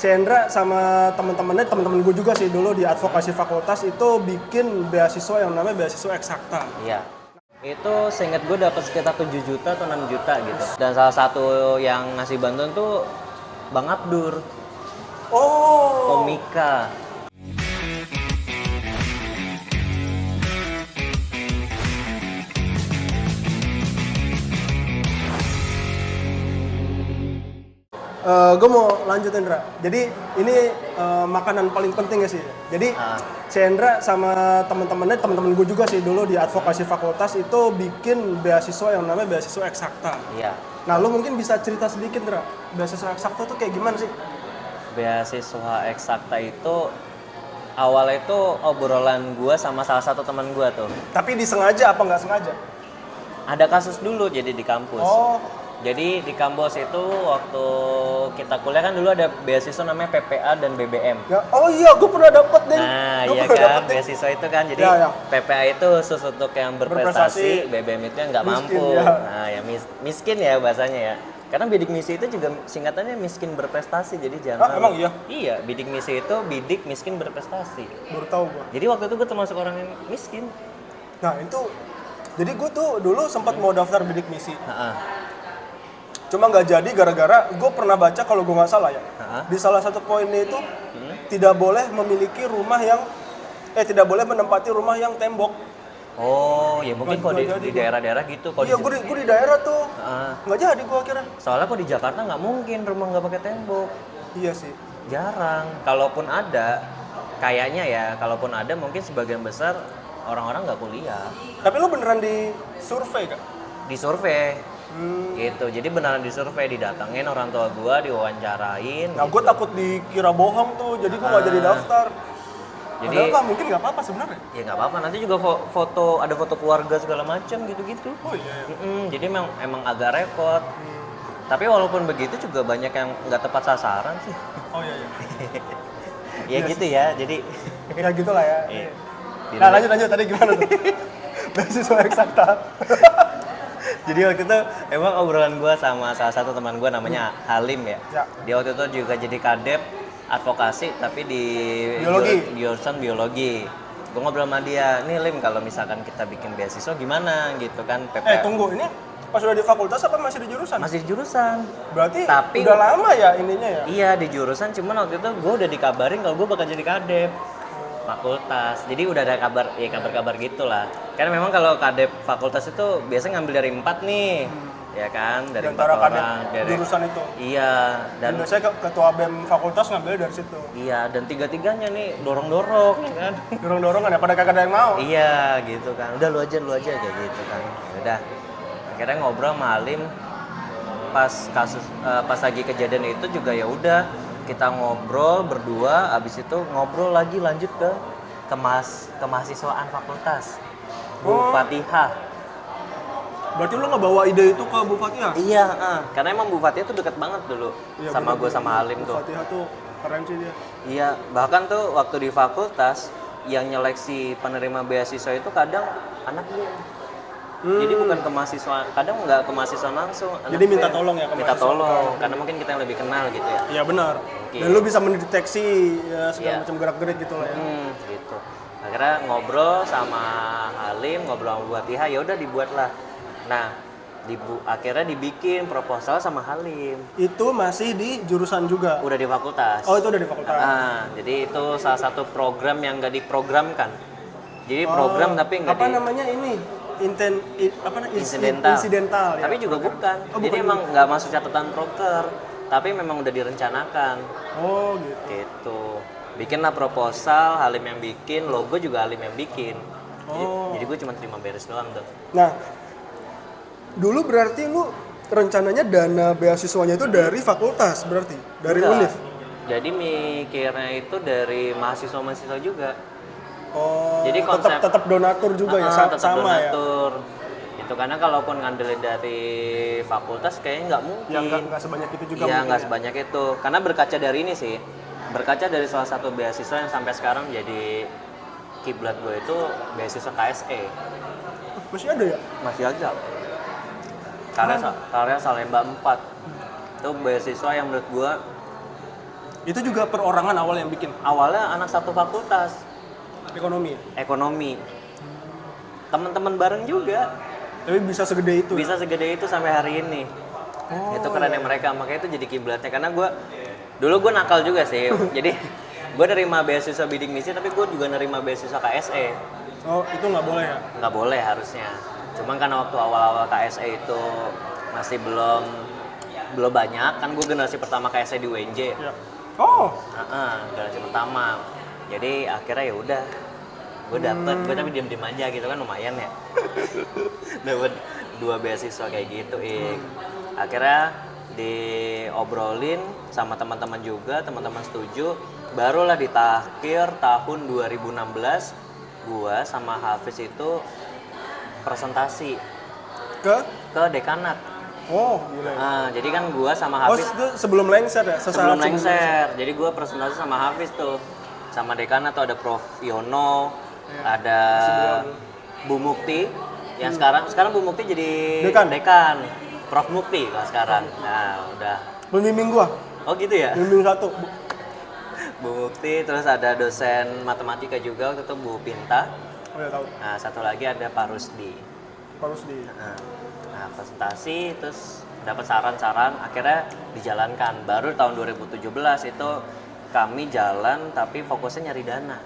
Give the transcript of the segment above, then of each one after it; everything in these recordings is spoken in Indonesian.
Chandra sama teman-teman gue juga sih dulu di advokasi fakultas itu bikin beasiswa yang namanya beasiswa eksakta. Iya. Itu seingat gue dapat sekitar 7 juta atau 6 juta gitu. Dan salah satu yang ngasih bantuan tuh Bang Abdur, Oh. komika. Gue mau lanjut Chandra. Jadi ini makanan paling penting ya sih. Jadi Chandra sama teman-teman gue juga sih dulu di advokasi fakultas itu bikin beasiswa yang namanya beasiswa eksakta. Iya. Nah, lu mungkin bisa cerita sedikit, Chandra. Beasiswa eksakta tuh kayak gimana sih? Beasiswa eksakta itu awalnya itu obrolan gue sama salah satu teman gue tuh. Tapi disengaja apa nggak sengaja? Ada kasus dulu jadi di kampus. Oh. Jadi di kampus itu waktu kita kuliah kan dulu ada beasiswa namanya PPA dan BBM. Ya, oh iya, gue pernah dapet deh. Nah, Gua iya pernah kan, dapet deh. beasiswa itu kan. Jadi Ya. PPA itu khusus untuk yang berprestasi, BBM itu yang nggak Miskin, mampu. ya. Nah, ya miskin ya bahasanya ya. Karena bidik misi itu juga singkatannya miskin berprestasi, jadi jangan. Emang iya? Iya, bidik misi itu bidik miskin berprestasi. Baru tahu gue. Jadi waktu itu gue termasuk orang yang miskin. Nah, itu jadi gue tuh dulu sempat mau daftar bidik misi. Heeh. Cuma nggak jadi gara-gara gue pernah baca kalau gue nggak salah ya. Di salah satu poinnya itu tidak boleh memiliki rumah yang tidak boleh menempati rumah yang tembok. Oh, ya mungkin Nggak kalau jadi di gua. daerah-daerah gitu. Kalau Iya, gue di daerah tuh. Heeh. Nggak jadi gue akhirnya. Soalnya kok di Jakarta nggak mungkin rumah nggak pakai tembok. Iya sih. Jarang. Kalaupun ada, kayaknya ya, kalaupun ada mungkin sebagian besar orang-orang nggak kuliah. Tapi lu beneran di survei kan? Di survei. Gitu. Jadi beneran di survei, didatengin orang tua gua, diwawancarain. Nah, gue takut dikira bohong tuh, jadi gue nggak jadi daftar. Jadi Padahal nggak mungkin nggak apa-apa sebenarnya. ya nggak apa-apa. Nanti juga ada foto keluarga segala macam gitu-gitu. Oh iya. Jadi emang agak repot. Tapi walaupun begitu juga banyak yang nggak tepat sasaran sih. Oh iya. Ya gitu ya. Jadi Ya gitulah ya. Iya. Nah lanjut tadi gimana tuh? Beasiswa eksakta. Jadi waktu itu emang obrolan gue sama salah satu teman gue namanya Halim ya. Ya. Dia waktu itu juga jadi kadep advokasi tapi di Biologi. jurusan biologi. Gue ngobrol sama dia, nih Lim kalau misalkan kita bikin beasiswa gimana gitu kan PPA. Tunggu, ini pas udah di fakultas apa masih di jurusan? Masih di jurusan. Berarti Tapi udah lama ya ininya ya? Iya di jurusan, cuman waktu itu gue udah dikabarin kalau gue bakal jadi kadep fakultas. Jadi udah ada kabar gitu lah. Karena memang kalau kadep fakultas itu biasanya ngambil dari 4 nih, ya kan, dari 4 Antara kadep orang. Dari jurusan itu. Iya, Dan dan biasanya ketua BEM fakultas ngambil dari situ. iya, dan tiga-tiganya nih dorong-dorong, ya kan. Dorong-dorongan ya, pada kagak ada yang mau. Iya, gitu kan. Udah lu aja kayak gitu kan. Udah. Akhirnya ngobrol sama Halim pas lagi kejadian itu juga ya udah kita ngobrol berdua, abis itu ngobrol lagi lanjut ke kemahasiswaan fakultas. Bu Fatihah. Berarti lu ngebawa ide itu ke Bu Fatihah? Iya, karena emang Bu Fatihah tuh deket banget dulu Iya, sama bener, gue sama Halim Bu tuh. Fatihah tuh keren sih dia. Iya, bahkan tuh waktu di fakultas yang nyeleksi penerima beasiswa itu kadang anak gue. Jadi bukan ke mahasiswa, kadang nggak ke mahasiswa langsung. Jadi minta gue tolong ya ke minta mahasiswa. tolong, karena mungkin kita yang lebih kenal gitu ya. Iya benar. Oke. Dan lu bisa mendeteksi ya, segala Iya. macam gerak-gerik gitu lah ya. Gitu. Akhirnya ngobrol sama Halim, ngobrol sama Bu Fatihah, ya udah dibuat lah. Nah, akhirnya dibikin proposal sama Halim. Itu masih di jurusan juga. Udah di fakultas. Oh, itu udah di fakultas. Jadi itu salah satu program yang nggak diprogramkan. Jadi program tapi nggak apa namanya ini? insidental. Insidental ya. Tapi juga bukan. Oh, Jadi bukan emang nggak masuk catatan proker, tapi memang udah direncanakan. Oh gitu. Gitu. Bikinlah proposal, Halim yang bikin, logo juga Halim yang bikin. Jadi gue cuma terima beres doang tuh. Nah, dulu berarti lu rencananya dana beasiswanya itu dari fakultas berarti? Dari Enggak. UNIF? Jadi mikirnya itu dari mahasiswa-mahasiswa juga. Oh, Jadi konsep tetap donatur juga ya, tetap sama ya? donatur. Itu karena kalaupun ngandelin dari fakultas kayaknya nggak mungkin. Ya nggak sebanyak itu juga Iya mungkin nggak ya? sebanyak itu. Karena berkaca dari ini sih, berkaca dari salah satu beasiswa yang sampai sekarang jadi kiblat gue itu beasiswa KSE. Masih ada ya? Masih ada. Karya Salemba 4. Itu beasiswa yang menurut gue Itu juga perorangan awal yang bikin Awalnya anak satu fakultas, ekonomi. ekonomi. Teman-teman bareng juga. Tapi bisa segede itu. Bisa segede itu sampai hari ini. Oh, Itu kerennya mereka, makanya itu jadi kiblatnya. Karena dulu gue nakal juga sih. Jadi gue nerima beasiswa bidding misi, tapi gue juga nerima beasiswa KSE. Oh, itu nggak boleh ya? Nggak boleh harusnya. Cuman karena waktu awal-awal KSE itu masih belum banyak, kan gue generasi pertama KSE di UNJ. Ya. Oh, Generasi pertama. Jadi akhirnya ya udah, gue dapet, gue tapi diem-diem aja gitu kan, lumayan ya. Dapet 2 beasiswa kayak gitu, Akhirnya diobrolin sama teman-teman juga, teman-teman setuju. Barulah di akhir tahun 2016, gue sama Hafiz itu presentasi ke? ke dekanat. Oh, gila. Jadi kan gue sama Oh, Hafiz itu sebelum lengser ya? sebelum lengser. Jadi gue presentasi sama Hafiz tuh. Sama dekanat tuh ada Prof Yono, ada Bu Mukti. Yang sekarang Bu Mukti jadi dekan. Prof Mukti kalau sekarang. Nah, udah. Pembimbing gua. Oh gitu ya? Pembimbing 1. Bu Mukti, terus ada dosen matematika juga waktu itu Bu Pinta. Oh ya tahu. Nah, satu lagi ada Pak Rusdi. Harus di. Nah, presentasi terus dapat saran-saran, akhirnya dijalankan. Baru tahun 2017 itu kami jalan tapi fokusnya nyari dana.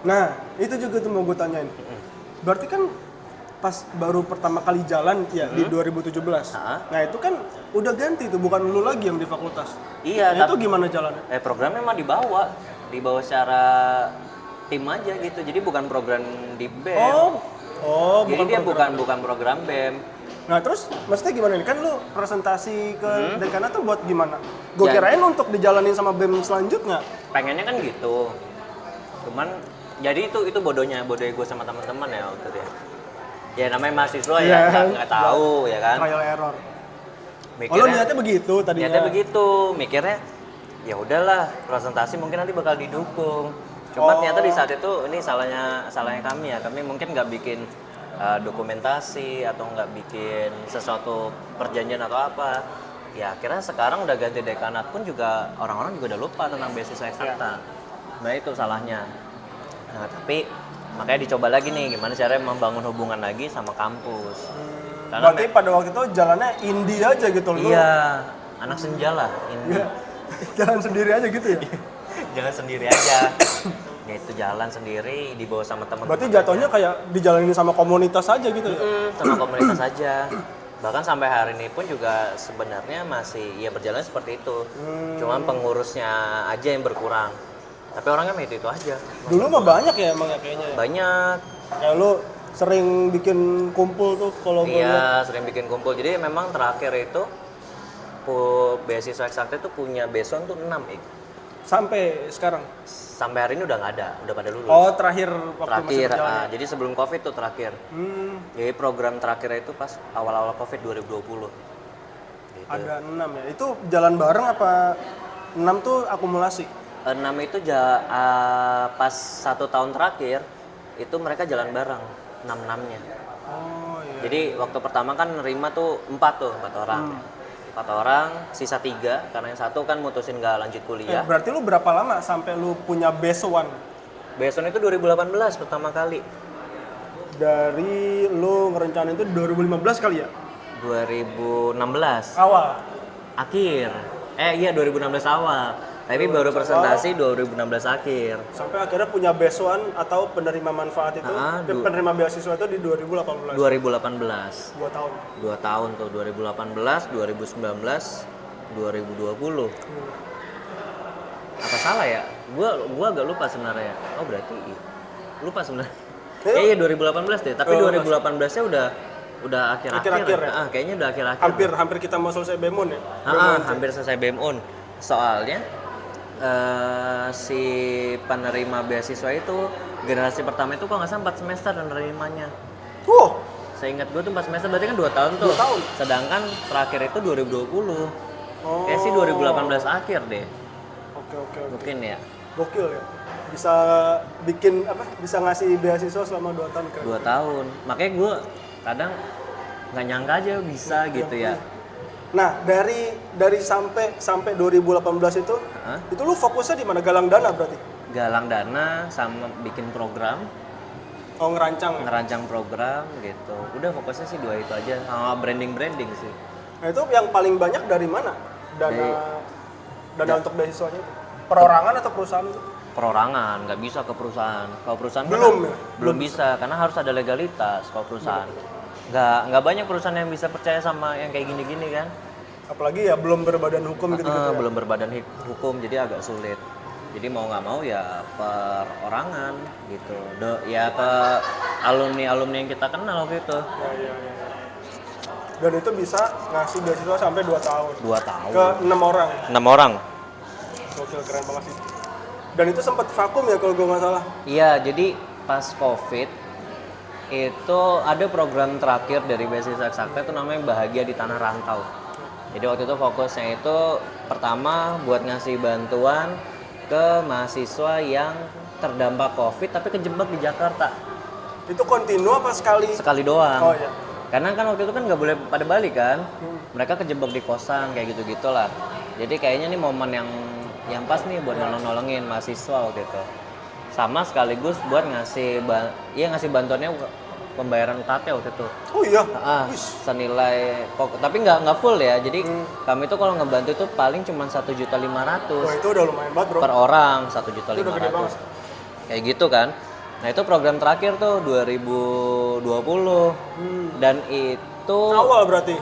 Nah, itu juga tuh mau gue tanyain. Berarti kan pas baru pertama kali jalan ya di 2017. Nah, itu kan udah ganti tuh, bukan lu lagi yang di fakultas. Iya, nah, itu gimana jalannya? Programnya emang dibawa secara tim aja gitu. Jadi bukan program di BEM. Jadi dia bukan program BEM. Nah, terus maksudnya gimana nih? Kan lu presentasi ke dekanat tuh buat gimana? Gue kirain untuk dijalanin sama BEM selanjutnya. Pengennya kan gitu. Cuman jadi itu bodohnya gue sama teman-teman ya waktu itu ya. Ya namanya mahasiswa ya, nggak tahu ya kan. Trial error. Mikirnya, lo niatnya begitu tadinya? Niatnya begitu, mikirnya ya udahlah presentasi mungkin nanti bakal didukung. Cuma ternyata di saat itu ini salahnya kami ya. Kami mungkin nggak bikin dokumentasi atau nggak bikin sesuatu perjanjian atau apa. Ya akhirnya sekarang udah ganti dekanat pun juga orang-orang juga udah lupa tentang beasiswa eksakta. Nah itu salahnya. Nah tapi makanya dicoba lagi nih gimana caranya membangun hubungan lagi sama kampus. Karena berarti pada waktu itu jalannya indie aja gitu loh. Iya, anak senja lah indie. Jalan sendiri aja gitu ya? Jalan sendiri aja. Ya itu jalan sendiri dibawa sama teman-teman. Berarti jatuhnya kayak dijalanin sama komunitas aja gitu ya? Sama komunitas aja. Bahkan sampai hari ini pun juga sebenarnya masih ya berjalan seperti itu. Cuma pengurusnya aja yang berkurang. Tapi orangnya itu aja. Dulu mah banyak ya emang ya kayaknya ya? Banyak. Kayak lu sering bikin kumpul tuh kalau Iya, sering bikin kumpul. Jadi memang terakhir itu beasiswa eksakta itu punya beson tuh 6 sampai sekarang? Sampai hari ini udah nggak ada, udah pada lulus. Oh terakhir waktu masih berjalan? Jadi sebelum COVID tuh terakhir. Jadi program terakhir itu pas awal-awal COVID 2020. Gitu. Ada 6 ya? Itu jalan bareng apa 6 tuh akumulasi? 6 itu pas 1 tahun terakhir itu mereka jalan bareng 6-6-nya. Oh iya. Jadi waktu pertama kan nerima tuh 4 orang. 4 orang, sisa 3 karena yang satu kan mutusin nggak lanjut kuliah. Berarti lu berapa lama sampai lu punya besoan? Beson itu 2018 pertama kali. Dari lu ngerencanain itu 2015 kali ya? 2016. Awal? Akhir. Iya 2016 awal. Tapi baru presentasi 2016 akhir. Sampai akhirnya punya besoan atau penerima manfaat itu, penerima beasiswa itu di 2018? 2018. 2 tahun? 2 tahun tuh, 2018, 2019, 2020. Apa salah ya? Gua agak lupa sebenarnya. Oh berarti lupa sebenarnya. Iya 2018 deh, tapi 2018-nya udah akhir-akhir ya? Kayaknya udah akhir-akhir. Hampir kita mau selesai BEMUN ya? Hampir selesai BEMUN. Soalnya si penerima beasiswa itu generasi pertama itu kok nggak salah 4 semester dan nerimanya. Saya ingat gue tuh 4 semester berarti kan 2 tahun tuh. 2 tahun. Sedangkan terakhir itu 2020. Kayak sih 2018 akhir deh. Oke. Mungkin ya. Gokil ya. Bisa bikin bisa ngasih beasiswa selama 2 tahun kan? 2 tahun. Makanya gue kadang nggak nyangka aja bisa gitu ya. Nah, dari sampai 2018 itu lu fokusnya di mana? Galang dana berarti? Galang dana sama bikin program, Oh, ngerancang. ngerancang program gitu. Udah fokusnya sih dua itu aja, sama branding sih. Nah, itu yang paling banyak dari mana? Dana untuk beasiswanya itu? Perorangan atau perusahaan itu? Perorangan, nggak bisa ke perusahaan. Kalau perusahaan Belum kan, ya? belum bisa karena harus ada legalitas. Kalau perusahaan nggak banyak perusahaan yang bisa percaya sama yang kayak gini-gini kan. Apalagi ya belum berbadan hukum gitu-gitu ya. Belum berbadan hukum jadi agak sulit. Jadi mau nggak mau ya perorangan gitu. Ya ke alumni yang kita kenal gitu. Ya. Dan itu bisa ngasih beasiswa sampai 2 tahun. 2 tahun. Ke 6 orang. 6 orang. Gokil, keren banget sih. Dan itu sempat vakum ya kalau gue nggak salah. Iya, jadi pas COVID itu ada program terakhir dari beasiswa Eksakta itu namanya Bahagia di Tanah Rantau. Jadi waktu itu fokusnya itu pertama buat ngasih bantuan ke mahasiswa yang terdampak COVID tapi kejebak di Jakarta. Itu kontinu apa sekali? Sekali doang. Oh iya. Karena kan waktu itu kan nggak boleh pada balik kan. Mereka kejebak di kosan kayak gitu-gitu lah. Jadi kayaknya nih momen yang pas nih buat nolongin mahasiswa waktu itu. Sama sekaligus buat ngasih bantuannya pembayaran UKT waktu itu. Oh iya. Senilai tapi nggak full ya. Jadi kami itu kalau ngebantu itu paling cuma 1.500.000. Wah, itu udah lumayan banget, Bro. Per orang Itu udah gede 1.500.000. banget. Kayak gitu kan. Nah, itu program terakhir tuh 2020. Dan itu Awal berarti.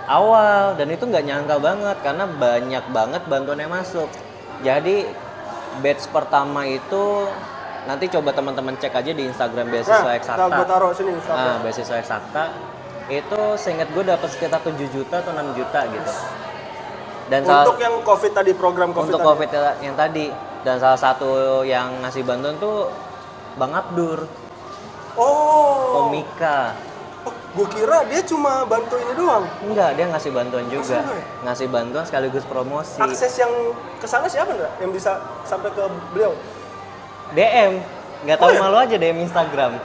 awal dan itu nggak nyangka banget karena banyak banget bantuan yang masuk. Jadi batch pertama itu nanti coba teman-teman cek aja di Instagram beasiswa Eksakta. Nah, gue taruh sini Instagram. Beasiswa Eksakta itu seingat gue dapat sekitar 7 juta atau 6 juta gitu. Dan Untuk yang COVID tadi, program COVID untuk tadi. COVID yang tadi, dan salah satu yang ngasih bantuan tuh Bang Abdur, Oh. Komika. Gue kira dia cuma bantu ini doang. Enggak, dia ngasih bantuan juga. Maksudnya? Ngasih bantuan sekaligus promosi. Akses yang ke sana siapa enggak yang bisa sampai ke beliau? DM, nggak tahu malu aja DM Instagram.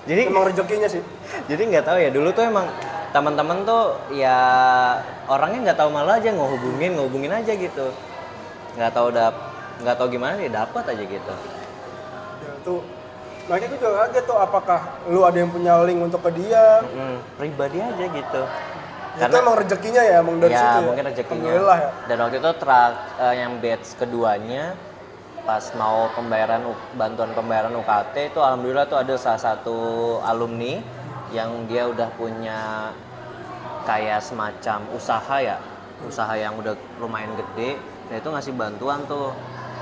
Jadi Emang rezekinya sih. jadi nggak tahu ya, dulu tuh emang teman-teman tuh ya orangnya nggak tahu malu aja ngehubungin aja gitu. Nggak tahu gimana dia dapat aja gitu. Ya tuh. Makanya gue juga kaget tuh, apakah lu ada yang punya link untuk ke dia? Pribadi aja gitu. Itu emang rezekinya ya, emang dari situ ya? Mungkin rezekinya. Alhamdulillah ya. Dan waktu itu yang batch keduanya pas mau bantuan pembayaran UKT itu alhamdulillah tuh ada salah satu alumni yang dia udah punya kayak semacam usaha yang udah lumayan gede, dan itu ngasih bantuan tuh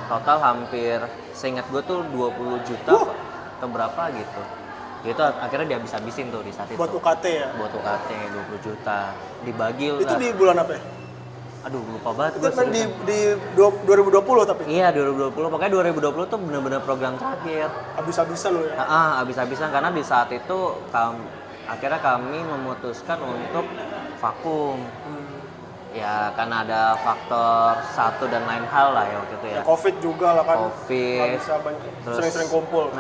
total hampir seingat gue tuh 20 juta atau berapa gitu. Itu akhirnya dihabis-habisin tuh di saat itu. Buat UKT ya? Buat UKT 20 juta dibagi Itu di bulan apa ya? Aduh lupa banget Itu gue kan di 2020 tapi? Iya 2020, pokoknya 2020 tuh bener-bener program terakhir. Habis-habisan lu ya? Habis-habisan karena di saat itu akhirnya kami memutuskan untuk vakum. Ya karena ada faktor satu dan lain hal lah ya waktu itu ya. Covid juga lah kan? Covid. Nggak bisa sering-sering kumpul.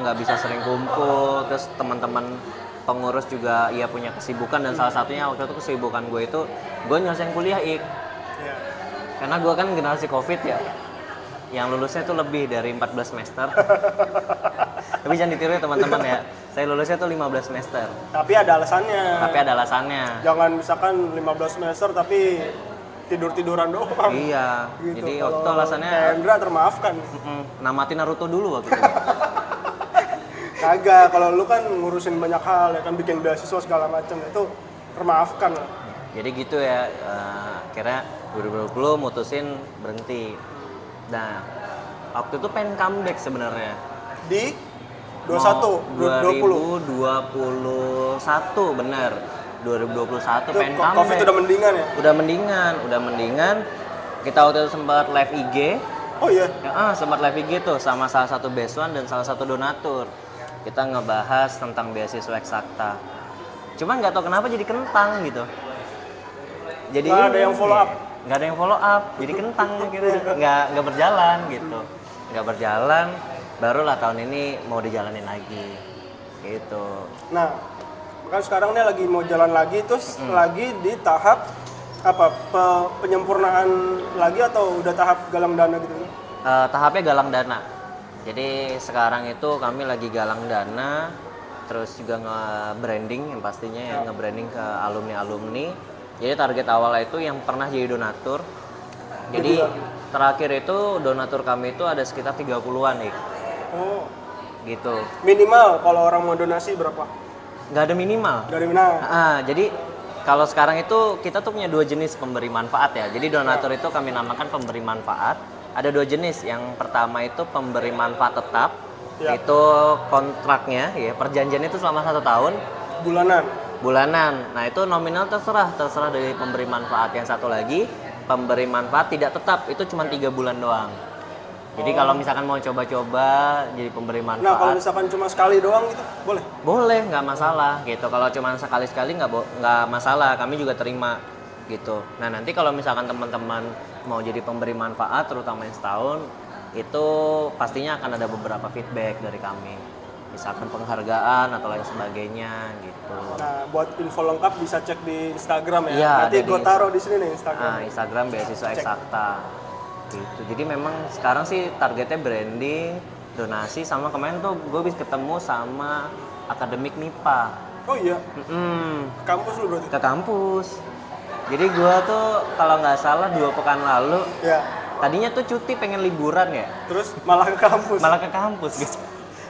Nggak bisa sering kumpul, terus teman-teman pengurus juga ya punya kesibukan, dan salah satunya waktu itu kesibukan gue itu gue nyelesain kuliah Iya. karena gue kan generasi Covid ya, yang lulusnya tuh lebih dari 14 semester. Tapi jangan ditiru ya teman-teman ya, saya lulusnya tuh 15 semester. Tapi ada alasannya. Jangan misalkan 15 semester tapi tidur-tiduran doang. Iya, Gitu. jadi Kalau waktu itu alasannya Hendra termaafkan. namatin Naruto dulu waktu itu. Kagak, kalau lu kan ngurusin banyak hal ya kan, bikin beasiswa segala macam, itu termaafkan lah. Jadi gitu ya, akhirnya 2020 mutusin berhenti. Nah, waktu itu pengen comeback sebenarnya. Di 2021, 2021 bener. 2021 itu pengen comeback. Covid udah mendingan ya? Udah mendingan. Kita waktu itu sempat live IG. Oh iya? Sempat live IG tuh sama salah satu beasiswan dan salah satu donatur. Kita ngebahas tentang beasiswa Eksakta. Cuma nggak tahu kenapa jadi kentang gitu. Jadi Nggak ada yang follow up? Nggak ada yang follow up, jadi kentang gitu. Nggak berjalan gitu. Nggak berjalan, barulah tahun ini mau dijalanin lagi. Gitu. Nah, Kan sekarang nih lagi mau jalan lagi, terus lagi di tahap apa penyempurnaan lagi atau udah tahap galang dana gitu? Tahapnya galang dana. Jadi sekarang itu kami lagi galang dana, terus juga nge-branding yang pastinya ya, nge-branding ke alumni-alumni. Jadi target awal itu yang pernah jadi donatur. Jadi terakhir itu donatur kami itu ada sekitar 30-an nih. Oh. Gitu. Minimal kalau orang mau donasi berapa? Nggak ada minimal. Dari mana? Jadi kalau sekarang itu kita tuh punya 2 jenis pemberi manfaat ya. Jadi donatur itu kami namakan pemberi manfaat. Ada 2 jenis. Yang pertama itu pemberi manfaat tetap. Ya. Itu kontraknya ya, perjanjian itu selama 1 tahun. Bulanan. Nah itu nominal terserah dari pemberi manfaat. Yang satu lagi pemberi manfaat tidak tetap, itu cuma 3 bulan doang. Jadi kalau misalkan mau coba-coba jadi pemberi manfaat. Nah kalau misalkan cuma sekali doang gitu, boleh? Boleh, nggak masalah gitu. Kalau cuma sekali-sekali nggak masalah, kami juga terima gitu. Nah nanti kalau misalkan teman-teman mau jadi pemberi manfaat, terutama yang setahun, itu pastinya akan ada beberapa feedback dari kami. Misalkan penghargaan atau lain sebagainya gitu. Nah buat info lengkap bisa cek di Instagram ya. Iya, Nanti gue taruh di sini nih Instagram. Nah, Instagram beasiswa eksakta. Gitu. Jadi memang sekarang sih targetnya branding, donasi, sama kemarin tuh gue bisa ketemu sama akademik MIPA. Oh iya? Ke Kampus lu berarti? Ke kampus. Jadi gue tuh kalau nggak salah 2 pekan lalu, Ya. tadinya tuh cuti pengen liburan ya, Terus malah ke kampus? malah ke kampus gitu.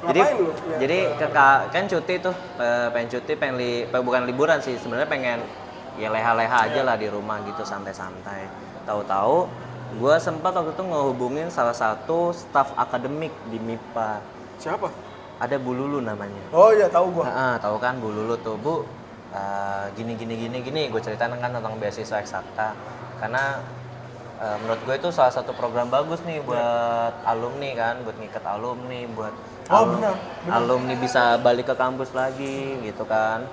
Ngapain lu? Ya. Jadi kan cuti tuh, pengen cuti, bukan liburan sih, sebenarnya pengen ya leha-leha aja lah di rumah gitu, santai-santai. Tahu-tahu gue sempat waktu itu ngehubungin salah satu staf akademik di MIPA. Siapa? Ada Bu Lulu namanya. Oh iya tahu gua. Tahu kan Bu Lulu tuh, Bu. Gini. Gue ceritain kan tentang beasiswa eksakta. Karena menurut gue itu salah satu program bagus nih buat alumni kan, buat ngikat alumni, buat Benar. alumni bisa balik ke kampus lagi gitu kan.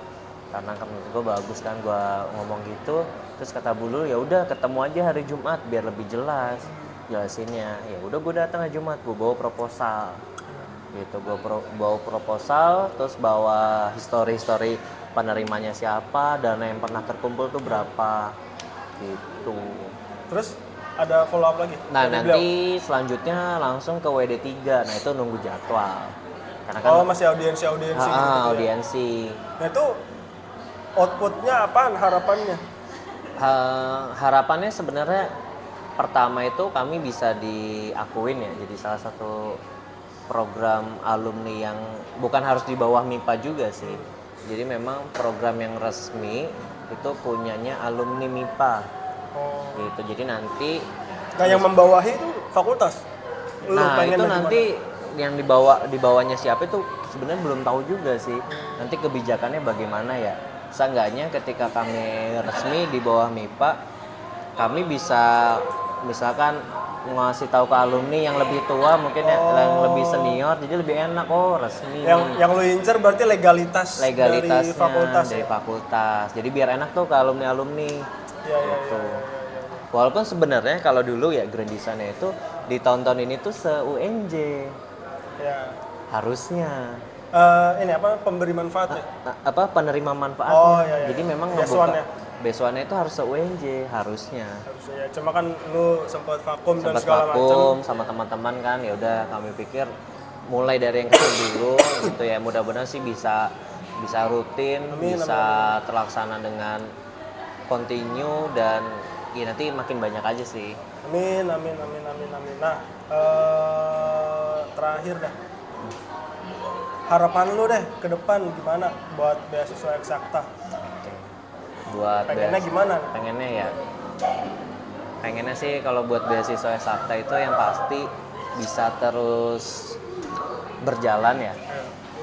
Karena menurut gue bagus kan, gue ngomong gitu. Terus kata Bu Lulu, ya udah ketemu aja hari Jumat biar lebih jelas jelasinnya. Ya udah gue datang hari Jumat, gue bawa proposal gitu. Gue bawa proposal, terus bawa histori penerimanya siapa, dana yang pernah terkumpul tuh berapa gitu. Terus ada follow up lagi? Nah Dari nanti selanjutnya langsung ke WD3. Nah itu nunggu jadwal. Karena kan masih audiensi gitu ya? audiensi. Nah itu outputnya apaan harapannya? Harapannya sebenarnya pertama itu kami bisa diakuin ya, jadi salah satu program alumni yang bukan harus di bawah MIPA juga sih. Jadi memang program yang resmi itu punyanya alumni MIPA. Gitu. Jadi nanti yang membawahi itu fakultas. itu nanti yang di bawahnya siapa itu sebenarnya belum tahu juga sih. Nanti kebijakannya bagaimana ya. Seenggaknya ketika kami resmi di bawah MIPA, kami bisa misalkan ngasih tahu ke alumni yang lebih tua, mungkin yang lebih senior, jadi lebih enak resmi. Yang lu incer berarti legalitasnya dari fakultas. Dari fakultas. Jadi biar enak tuh ke alumni-alumni. Iya. Walaupun sebenarnya kalau dulu ya Grand Design itu di tahun-tahun ini tuh se-UNJ. Ya. Harusnya. Ini apa pemberi manfaat ya? Penerima manfaat. Iya. Jadi memang Beasiswanya. Beasiswanya itu harus se-UNJ harusnya. Harusnya ya. Cuma kan lu sempat vakum dan Sempat segala vakum macam. sama teman-teman kan, ya udah kami pikir mulai dari yang kecil dulu gitu ya. Mudah-mudahan sih bisa rutin, bisa terlaksana dengan continue dan ya nanti makin banyak aja sih. Amin. Nah, terakhir dah. Harapan lu deh ke depan gimana buat beasiswa eksakta? Buat Pengennya gimana? Pengennya sih kalau buat beasiswa eksakta itu yang pasti bisa terus berjalan ya.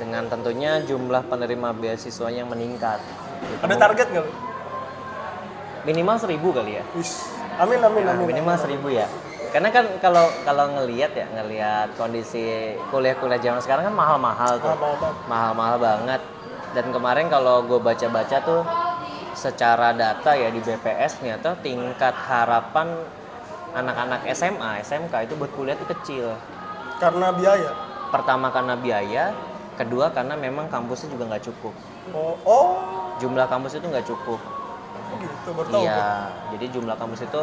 Dengan tentunya jumlah penerima beasiswanya yang meningkat. Gitu. Ada target nggak lu? Minimal 1000 kali ya. Amin. Minimal 1000 ya. Karena kan kalau ngelihat kondisi kuliah-kuliah zaman sekarang kan mahal-mahal tuh. Mahal-mahal banget. Dan kemarin kalau gue baca-baca tuh secara data ya di BPS ternyata tingkat harapan anak-anak SMA, SMK itu buat kuliah tuh kecil. Karena biaya. Pertama karena biaya, Kedua karena memang kampusnya juga nggak cukup. Oh, Jumlah kampus itu nggak cukup. gitu baru tahu. Iya, jadi jumlah kampus itu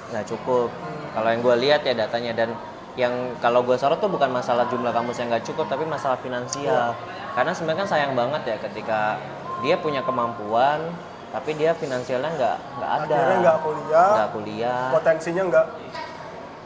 nggak cukup. Kalau yang gue lihat ya datanya, dan yang kalau gue sorot tuh bukan masalah jumlah kampus yang nggak cukup, tapi masalah finansial. Karena sebenarnya kan sayang banget ya ketika dia punya kemampuan, tapi dia finansialnya nggak ada. Akhirnya nggak kuliah, potensinya nggak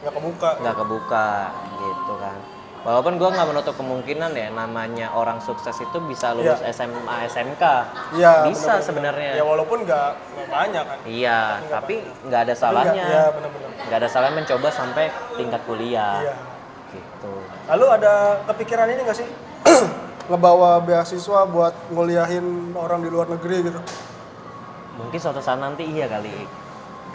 kebuka. nggak kebuka gitu kan. Walaupun gue nggak menutup kemungkinan ya, namanya orang sukses itu bisa lulus SMA, SMK. Iya, Bisa bener-bener. sebenarnya. Ya walaupun nggak banyak kan. Iya, tapi nggak ada salahnya. Iya, benar-benar. Nggak ada salahnya mencoba sampai tingkat kuliah. Iya. Gitu. Lalu ada kepikiran ini nggak sih? Ngebawa beasiswa buat nguliahin orang di luar negeri gitu? Mungkin suatu saat nanti iya kali.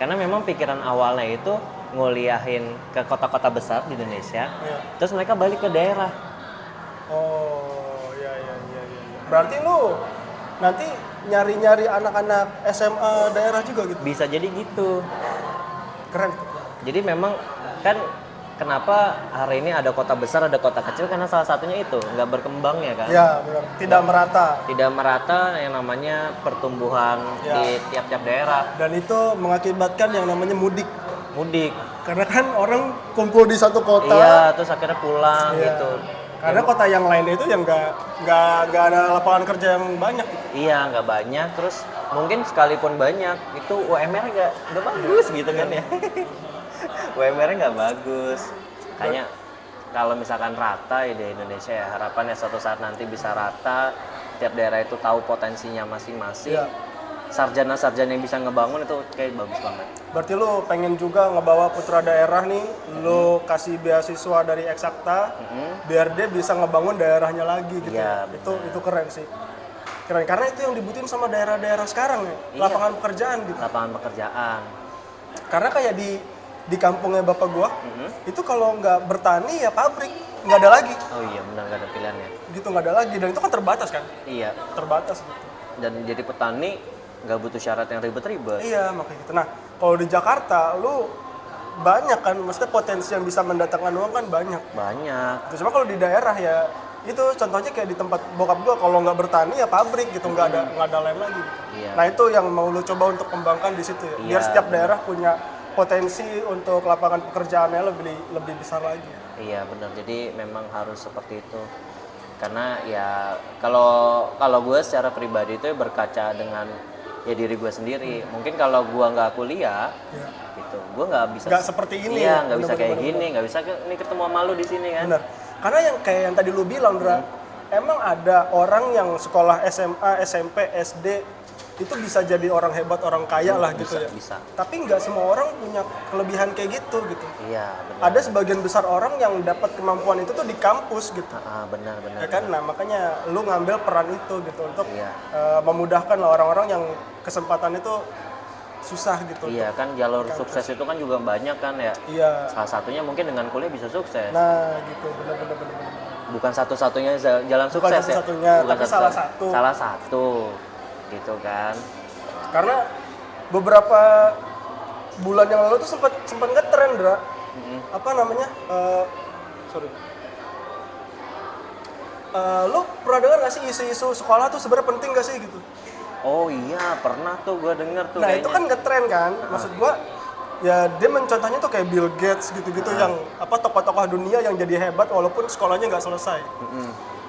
Karena memang pikiran awalnya itu nguliahin ke kota-kota besar di Indonesia. Iya. Terus mereka balik ke daerah. Oh, iya. Berarti lu nanti nyari-nyari anak-anak SMA daerah juga gitu? Bisa jadi gitu. Keren. Jadi memang kan kenapa hari ini ada kota besar, ada kota kecil, karena salah satunya itu nggak berkembangnya kan. Ya, benar. Tidak merata. Tidak merata yang namanya pertumbuhan Ya. di tiap-tiap daerah. Dan itu mengakibatkan yang namanya mudik. Karena Karena kan orang kumpul di satu kota. iya, terus akhirnya pulang Iya. gitu. Karena kota yang lainnya itu yang nggak ada lapangan kerja yang banyak. Iya, nggak banyak. Terus mungkin sekalipun banyak, itu UMR nggak bagus gitu kan ya. UMR nggak bagus. Kayaknya kalau misalkan rata ya di Indonesia ya, harapannya suatu saat nanti bisa rata. Tiap daerah itu tahu potensinya masing-masing. Iya. Sarjana-sarjana yang bisa ngebangun itu kayak bagus banget. Berarti lu pengen juga ngebawa putra daerah nih, lu kasih beasiswa dari Eksakta, biar dia bisa ngebangun daerahnya lagi gitu. Iya, Itu keren sih. Keren, karena itu yang dibutuhin sama daerah-daerah sekarang ya, Iya. lapangan pekerjaan gitu. Lapangan pekerjaan. Karena kayak di kampungnya bapak gua, itu kalau nggak bertani ya pabrik, nggak ada lagi. Oh iya, benar, nggak ada pilihannya. Gitu nggak ada lagi, dan itu kan terbatas kan? Iya. Terbatas gitu. Dan jadi petani nggak butuh syarat yang ribet-ribet. Iya, makanya gitu. Nah, kalau di Jakarta, lu banyak kan, maksudnya potensi yang bisa mendatangkan uang kan banyak. Banyak. Cuma kalau di daerah ya, itu contohnya kayak di tempat bokap gua, kalau nggak bertani ya pabrik gitu, nggak ada lain lagi. Gitu. Iya. Nah itu yang mau lu coba untuk kembangkan di situ ya, biar Iya, setiap daerah punya potensi untuk lapangan pekerjaannya lebih besar lagi. Iya benar, jadi memang harus seperti itu. Karena ya kalau gue secara pribadi itu berkaca dengan ya diri gue sendiri. Mungkin kalau gue nggak kuliah, Iya. gitu, gue nggak bisa. Nggak seperti ini. Iya, nggak bisa Bener-bener. kayak gini, nggak bisa ini ketemu sama lu di sini kan. Bener. Karena yang kayak yang tadi lu bilang, Dra, emang ada orang yang sekolah SMA, SMP, SD itu bisa jadi orang hebat, orang kaya lah gitu Bisa, ya. bisa. Tapi nggak semua orang punya kelebihan kayak gitu. Iya benar. Ada sebagian besar orang yang dapat kemampuan itu tuh di kampus gitu. Benar. Ya kan, nah makanya lu ngambil peran itu gitu untuk Iya. memudahkan lah orang-orang yang kesempatan itu susah gitu. Iya kan, jalur sukses itu kan juga banyak kan ya. Iya. Salah satunya mungkin dengan kuliah bisa sukses. Nah gitu, bener. Bukan satu-satunya jalan Bukan sukses satu-satunya, ya. tapi salah satu. Salah satu. Gitu kan. Karena beberapa bulan yang lalu tuh sempat ngetren, Dra. Apa namanya? Sorry. Lu pernah dengar gak sih isu-isu sekolah tuh sebenarnya penting gak sih gitu? Oh iya, pernah tuh gue denger tuh Nah kayaknya. itu kan ngetren kan, maksud gua ya dia mencontohnya tuh kayak Bill Gates gitu-gitu yang apa tokoh-tokoh dunia yang jadi hebat walaupun sekolahnya nggak selesai.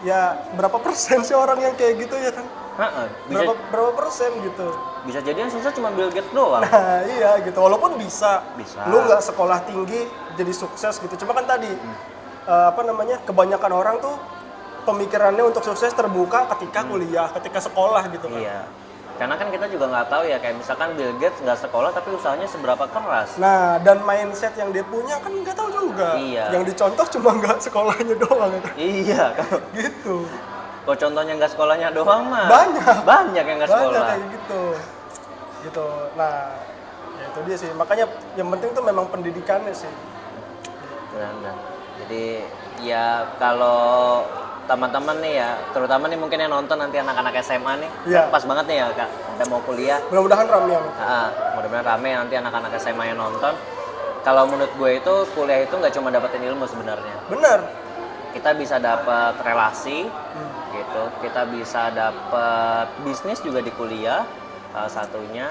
Ya berapa persen sih orang yang kayak gitu ya kan? Bisa, Berapa persen gitu? bisa jadi yang sukses cuma Bill Gates doang. Nah iya gitu, walaupun bisa. Bisa. Lu nggak sekolah tinggi jadi sukses gitu. Cuma kan tadi apa namanya, kebanyakan orang tuh pemikirannya untuk sukses terbuka ketika kuliah, ketika sekolah gitu kan. Iya. Karena kan kita juga nggak tahu ya, kayak misalkan Bill Gates nggak sekolah tapi usahanya seberapa keras. Nah, dan mindset yang dia punya kan nggak tahu juga. Iya. Yang dicontoh cuma nggak sekolahnya doang ya kan. Iya, Gitu. kalau contohnya nggak sekolahnya doang mah Banyak yang nggak Banyak sekolah. kayak gitu. Gitu. Nah, ya itu dia sih. Makanya yang penting tuh memang pendidikannya sih. Benar. Jadi ya kalau teman-teman nih ya, terutama nih mungkin yang nonton nanti anak-anak SMA nih, Iya. pas banget nih ya Kak, udah mau kuliah. Mudah-mudahan ramai ya. Mudah-mudahan rame nanti anak-anak SMA yang nonton. Kalau menurut gue itu kuliah itu nggak cuma dapetin ilmu sebenarnya, Bener. kita bisa dapat relasi gitu, kita bisa dapat bisnis juga di kuliah salah satunya,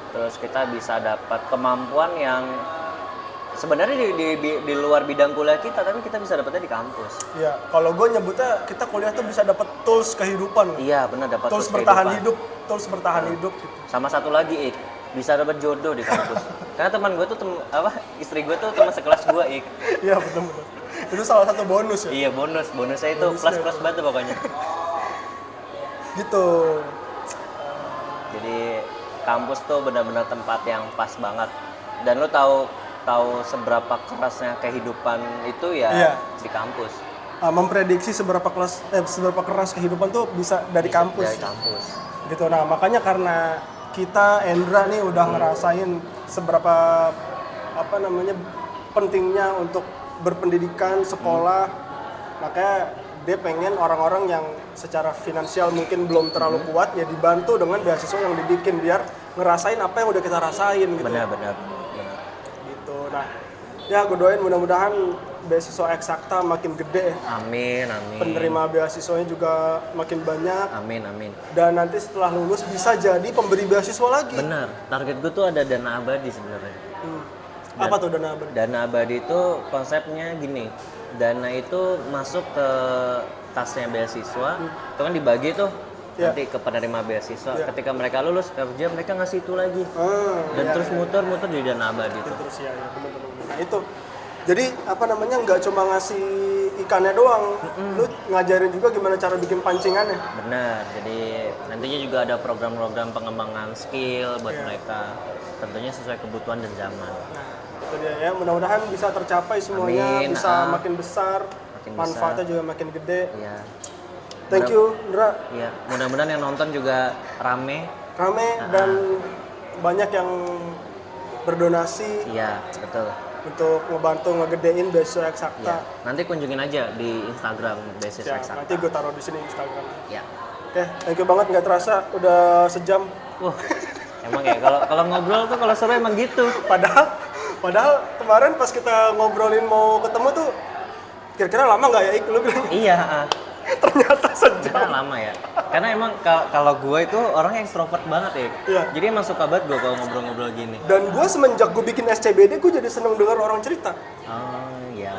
terus kita bisa dapat kemampuan yang sebenarnya di luar bidang kuliah kita, tapi kita bisa dapatnya di kampus. Iya, kalau gue nyebutnya kita kuliah tuh bisa dapat tools kehidupan. Iya benar, dapat Tools bertahan kehidupan. hidup, tools bertahan hidup gitu. Sama satu lagi bisa dapat jodoh di kampus. Karena teman gue tuh istri gue tuh teman sekelas gue Iya betul. Itu salah satu bonus ya. Iya bonusnya itu plus banget pokoknya. Gitu. Jadi kampus tuh benar-benar tempat yang pas banget. Dan lu tahu seberapa kerasnya kehidupan itu ya Iya. di kampus. Memprediksi seberapa keras kehidupan tuh bisa dari kampus. Dari kampus. Gitu. Nah, makanya karena kita Endra nih udah ngerasain seberapa pentingnya untuk berpendidikan, sekolah. Makanya dia pengen orang-orang yang secara finansial mungkin belum terlalu kuat ya dibantu dengan beasiswa yang dibikin biar ngerasain apa yang udah kita rasain gitu. Benar. Gitu. Nah, ya gue doain mudah-mudahan beasiswa eksakta makin gede. Amin. Penerima beasiswanya juga makin banyak. Amin. Dan nanti setelah lulus bisa jadi pemberi beasiswa lagi. Benar. Target gue tuh ada dana abadi sebenarnya. Apa tuh dana abadi? Dana abadi itu konsepnya gini. Dana itu masuk ke tasnya beasiswa, itu kan dibagi tuh nanti ke penerima beasiswa. Ketika mereka lulus kerja, mereka ngasih itu lagi. Dan terus muter jadi dana abadi itu. Terus ya benar-benar. Nah itu. Jadi nggak cuma ngasih ikannya doang, lu ngajarin juga gimana cara bikin pancingannya. Benar. Jadi nantinya juga ada program-program pengembangan skill buat mereka. Tentunya sesuai kebutuhan dan zaman. Nah, itu dia ya. Mudah-mudahan bisa tercapai semuanya, Amin. bisa makin besar, manfaatnya juga makin gede. Iya. Thank you, Indra. Iya. Mudah-mudahan yang nonton juga rame. Dan banyak yang berdonasi Iya, betul. untuk ngebantu ngegedein beasiswa eksakta. Ya. Nanti kunjungin aja di Instagram beasiswa Siap, eksakta. nanti gue taruh di sini Instagram. Ya. Oke, thank you banget, nggak terasa udah sejam. Wah, emang ya kalau ngobrol tuh kalau seru emang gitu. Padahal kemarin pas kita ngobrolin mau ketemu tuh kira-kira lama nggak ya Ik? Lu bilang Iya. ternyata sejam. Karena lama ya. Karena emang kalau gue itu orang extrovert banget ya. Iya. Jadi emang suka banget gue kalau ngobrol-ngobrol gini. Dan gue semenjak gue bikin SCBD gue jadi seneng dengar orang cerita. Oh iya.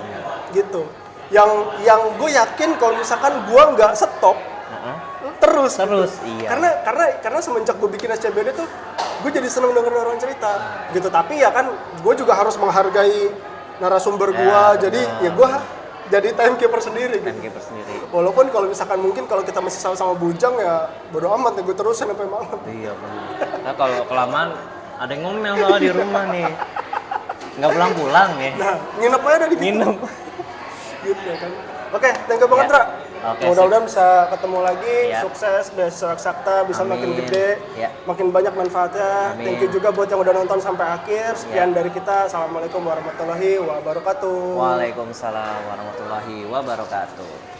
Gitu. Yang gue yakin kalau misalkan gue nggak stop terus iya. Karena semenjak gue bikin SCBD tuh gue jadi seneng denger orang cerita gitu. Tapi ya kan gue juga harus menghargai narasumber gue. Jadi ya gue jadi timekeeper sendiri gitu. Timekeeper sendiri. Walaupun kalau misalkan mungkin kalau kita masih sama-sama bujang ya bodo amat ya gue terusin sampai malam. Iya benar. Nah, kalau kelamaan ada yang ngomel soal di rumah nih. Nggak pulang-pulang ya. Nah, nginep aja dari Nginep. gitu ya kan. Oke, thank you banget, Ya. Ra. Oke, Mudah-mudahan bisa ketemu lagi, Ya. sukses, beasiswa eksakta bisa Amin. makin gede, Ya. makin banyak manfaatnya. Amin. Thank you juga buat yang udah nonton sampai akhir. Sekian dari kita. Assalamualaikum warahmatullahi wabarakatuh. Waalaikumsalam warahmatullahi wabarakatuh.